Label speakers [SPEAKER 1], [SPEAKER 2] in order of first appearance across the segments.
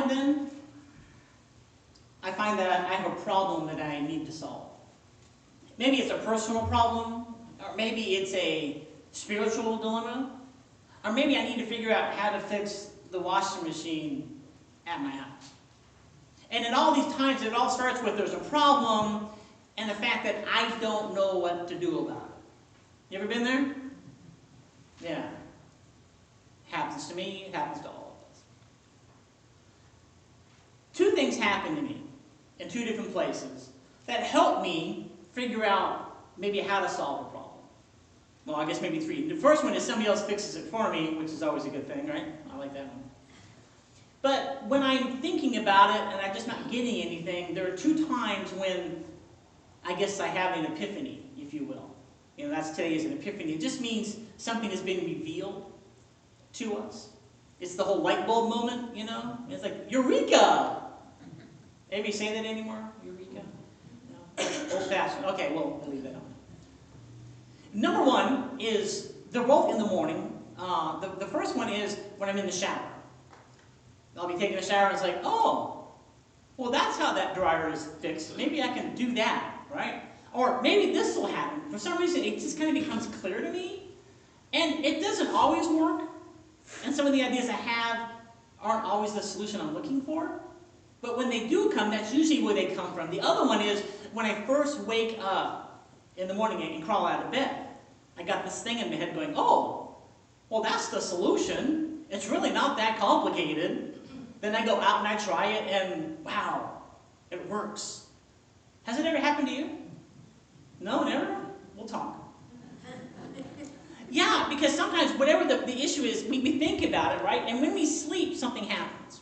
[SPEAKER 1] and then I find that I have a problem that I need to solve. Maybe it's a personal problem, or maybe it's a spiritual dilemma, or maybe I need to figure out how to fix the washing machine at my house. And in all these times, it all starts with there's a problem and the fact that I don't know what to do about it. You ever been there? Yeah. Happens to me, it happens to all of us. Two things happen to me in two different places that help me figure out maybe how to solve a problem. Well, I guess maybe three. The first one is somebody else fixes it for me, which is always a good thing, right? I like that one. But when I'm thinking about it and I'm just not getting anything, there are two times when I guess I have an epiphany, if you will. You know, that's today is an epiphany. It just means something has been revealed to us. It's the whole light bulb moment, you know? It's like, Eureka! Anybody say that anymore? Eureka? No? Old-fashioned. Okay, well, I'll leave that on. Number one is, they're both in the morning. The first one is when I'm in the shower. I'll be taking a shower and it's like, oh, well, that's how that dryer is fixed. Maybe I can do that, right? Or maybe this will happen. For some reason, it just kind of becomes clear to me. And it doesn't always work. And some of the ideas I have aren't always the solution I'm looking for. But when they do come, that's usually where they come from. The other one is when I first wake up in the morning and crawl out of bed. I got this thing in my head going, oh, well, that's the solution. It's really not that complicated. Then I go out and I try it, and wow, it works. Has it ever happened to you? No, never? We'll talk. Yeah, because sometimes whatever the issue is, we think about it, right? And when we sleep, something happens.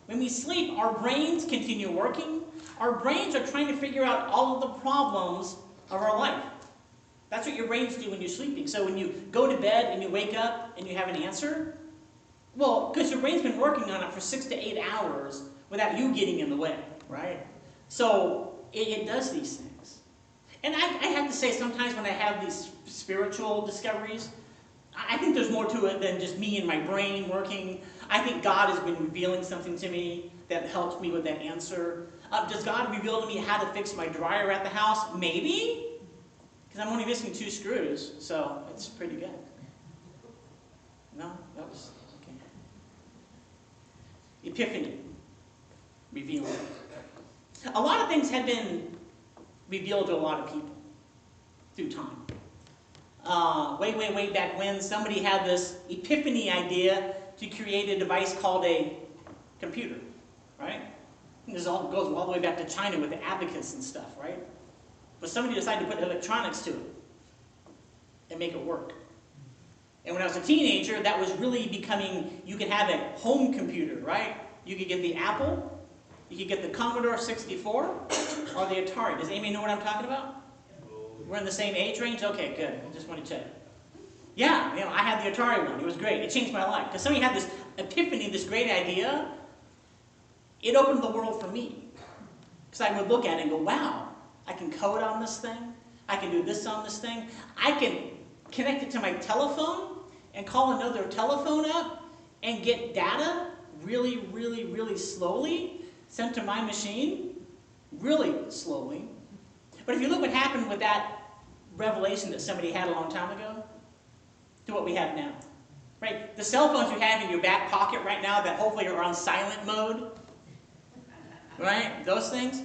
[SPEAKER 1] When we sleep, our brains continue working. Our brains are trying to figure out all of the problems of our life. That's what your brains do when you're sleeping. So when you go to bed and you wake up and you have an answer, well, because your brain's been working on it for 6 to 8 hours without you getting in the way, right? So it does these things. And I have to say, sometimes when I have these spiritual discoveries, I think there's more to it than just me and my brain working. I think God has been revealing something to me that helps me with that answer. Does God reveal to me how to fix my dryer at the house? Maybe. Because I'm only missing 2 screws, so it's pretty good. No? That was... Epiphany, revealing. A lot of things have been revealed to a lot of people through time. Way back when, somebody had this epiphany idea to create a device called a computer, right? And this all goes all the way back to China with the abacus and stuff, right? But somebody decided to put electronics to it and make it work. And when I was a teenager, that was really becoming, you could have a home computer, right? You could get the Apple, you could get the Commodore 64, or the Atari. Does anybody know what I'm talking about? We're in the same age range? Okay, good. I just want to check. Yeah, you know, I had the Atari one. It was great. It changed my life. Because somebody had this epiphany, this great idea. It opened the world for me. Because I would look at it and go, wow, I can code on this thing. I can do this on this thing. I can connect it to my telephone and call another telephone up and get data really slowly sent to my machine, really slowly. But if you look what happened with that revelation that somebody had a long time ago to what we have now, right? The cell phones you have in your back pocket right now that hopefully are on silent mode, right? Those things,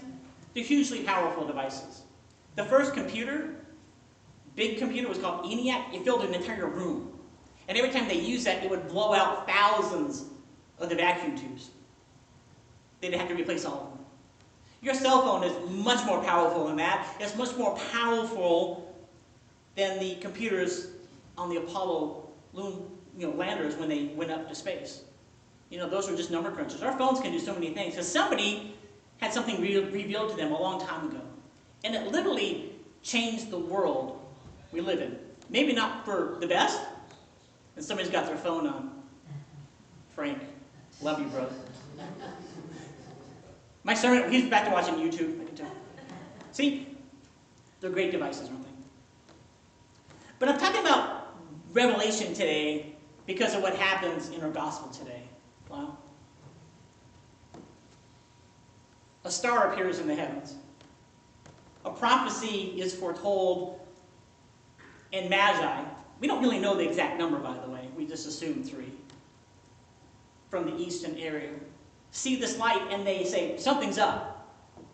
[SPEAKER 1] they're hugely powerful devices. The first computer, big computer, was called ENIAC. It filled an entire room. And every time they used that, it would blow out thousands of the vacuum tubes. They'd have to replace all of them. Your cell phone is much more powerful than that. It's much more powerful than the computers on the Apollo landers when they went up to space. You know, those were just number crunchers. Our phones can do so many things because somebody had something revealed to them a long time ago. And it literally changed the world we live in. Maybe not for the best. And somebody's got their phone on. Frank, love you, brother. My son, he's back to watching YouTube, I can tell. See? They're great devices, aren't they? But I'm talking about Revelation today because of what happens in our gospel today. Wow. A star appears in the heavens. A prophecy is foretold in Magi. We don't really know the exact number, by the way. We just assume 3. From the eastern area. See this light and they say, something's up.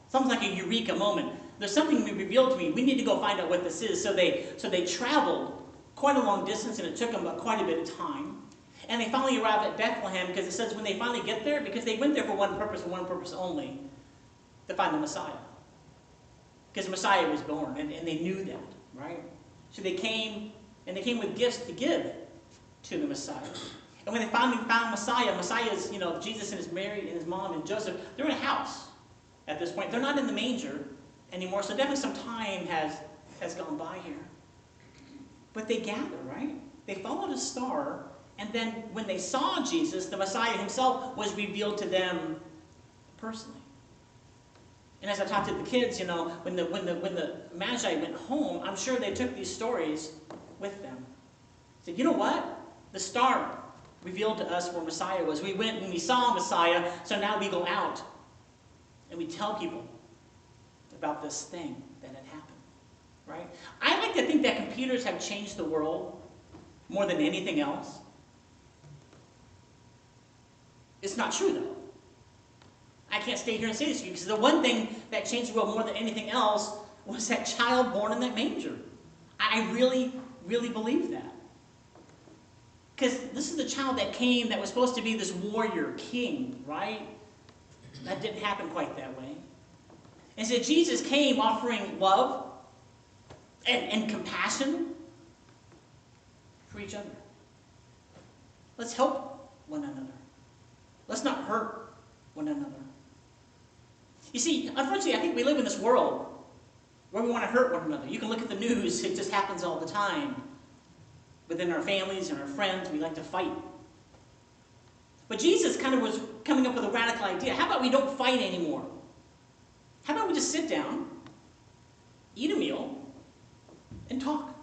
[SPEAKER 1] Something's like a eureka moment. There's something revealed to me. We need to go find out what this is. So they traveled quite a long distance, and it took them quite a bit of time. And they finally arrived at Bethlehem, because it says when they finally get there, because they went there for one purpose and one purpose only, to find the Messiah. Because the Messiah was born, and they knew that, right? So they came, and they came with gifts to give to the Messiah. And when they finally found Messiah, Messiah's, Jesus and his Mary and his mom and Joseph, they're in a house at this point. They're not in the manger anymore, so definitely some time has gone by here. But they gather, right? They followed a star, and then when they saw Jesus, the Messiah himself was revealed to them personally. And as I talked to the kids, when the Magi went home, I'm sure they took these stories with them. Said, you know what? The star revealed to us where Messiah was. We went and we saw Messiah, so now we go out and we tell people about this thing that had happened, right? I like to think that computers have changed the world more than anything else. It's not true, though. I can't stay here and say this to you, because the one thing that changed the world more than anything else was that child born in that manger. I really, really believe that. Because this is the child that came that was supposed to be this warrior king, right? That didn't happen quite that way. And so Jesus came offering love and compassion for each other. Let's help one another. Let's not hurt one another. You see, unfortunately, I think we live in this world where we want to hurt one another. You can look at the news, it just happens all the time. Within our families and our friends, we like to fight. But Jesus kind of was coming up with a radical idea. How about we don't fight anymore? How about we just sit down, eat a meal, and talk?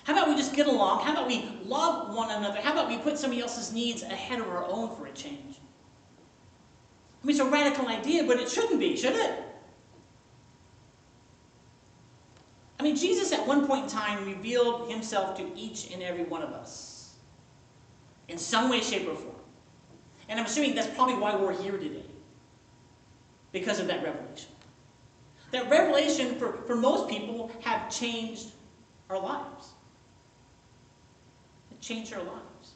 [SPEAKER 1] How about we just get along? How about we love one another? How about we put somebody else's needs ahead of our own for a change? I mean, it's a radical idea, but it shouldn't be, should it? I mean, Jesus at one point in time revealed himself to each and every one of us in some way, shape, or form. And I'm assuming that's probably why we're here today, because of that revelation. That revelation, for most people, have changed our lives. It changed our lives.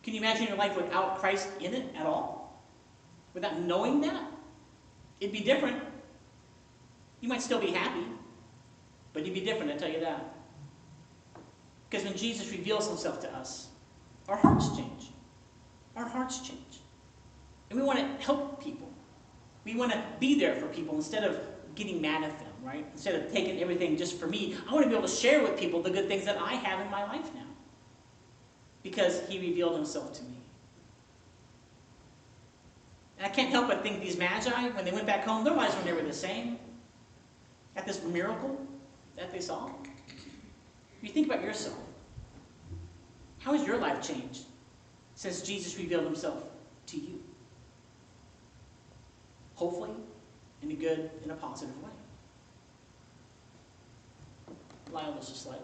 [SPEAKER 1] Can you imagine your life without Christ in it at all? Without knowing that? It'd be different. You might still be happy, but you'd be different, I tell you that. Because when Jesus reveals himself to us, our hearts change. Our hearts change. And we want to help people. We want to be there for people instead of getting mad at them, right? Instead of taking everything just for me. I want to be able to share with people the good things that I have in my life now. Because he revealed himself to me. And I can't help but think these Magi, when they went back home, their lives were never the same. At this miracle that they saw. If you think about yourself, how has your life changed since Jesus revealed himself to you? Hopefully, in a good and a positive way. Lyle was just like,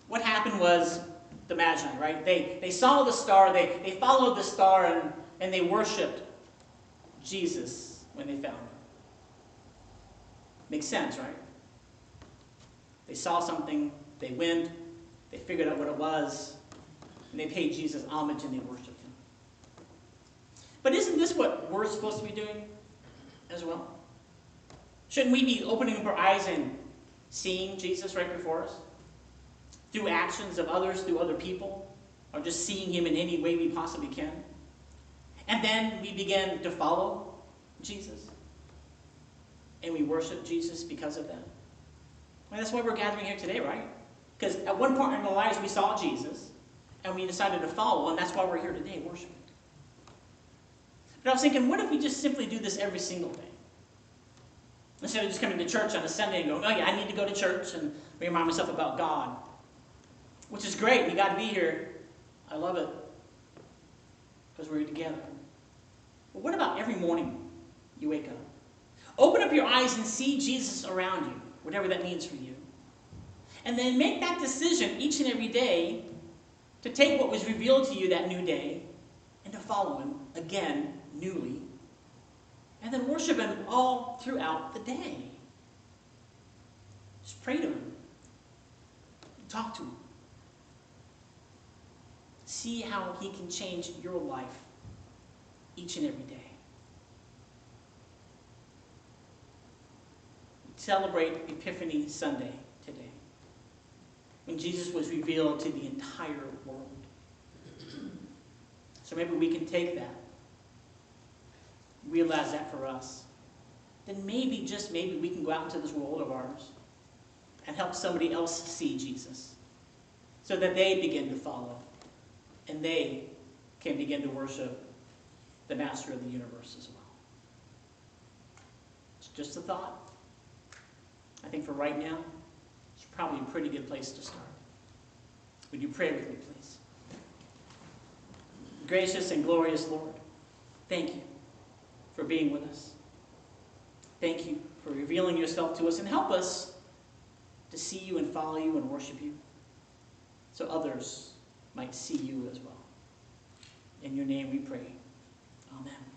[SPEAKER 1] what happened was the Magi, right? They saw the star, they followed the star, and they worshipped Jesus when they found him. Makes sense, right? They saw something, they went, they figured out what it was, and they paid Jesus homage and they worshipped him. But isn't this what we're supposed to be doing as well? Shouldn't we be opening up our eyes and seeing Jesus right before us? Through actions of others, through other people, or just seeing him in any way we possibly can? And then we begin to follow Jesus. And we worship Jesus because of that. Well, that's why we're gathering here today, right? Because at one point in our lives we saw Jesus, and we decided to follow, and that's why we're here today, worshiping. But I was thinking, what if we just simply do this every single day? Instead of just coming to church on a Sunday and going, oh yeah, I need to go to church and remind myself about God. Which is great, you got to be here. I love it. Because we're together. But what about every morning you wake up? Open up your eyes and see Jesus around you, whatever that means for you. And then make that decision each and every day to take what was revealed to you that new day and to follow him again, newly. And then worship him all throughout the day. Just pray to him. Talk to him. See how he can change your life each and every day. Celebrate Epiphany Sunday today, when Jesus was revealed to the entire world. So maybe we can take that, realize that for us. Then maybe, just maybe, we can go out into this world of ours and help somebody else see Jesus so that they begin to follow and they can begin to worship the Master of the universe as well. It's just a thought. I think for right now, it's probably a pretty good place to start. Would you pray with me, please? Gracious and glorious Lord, thank you for being with us. Thank you for revealing yourself to us, and help us to see you and follow you and worship you so others might see you as well. In your name we pray. Amen.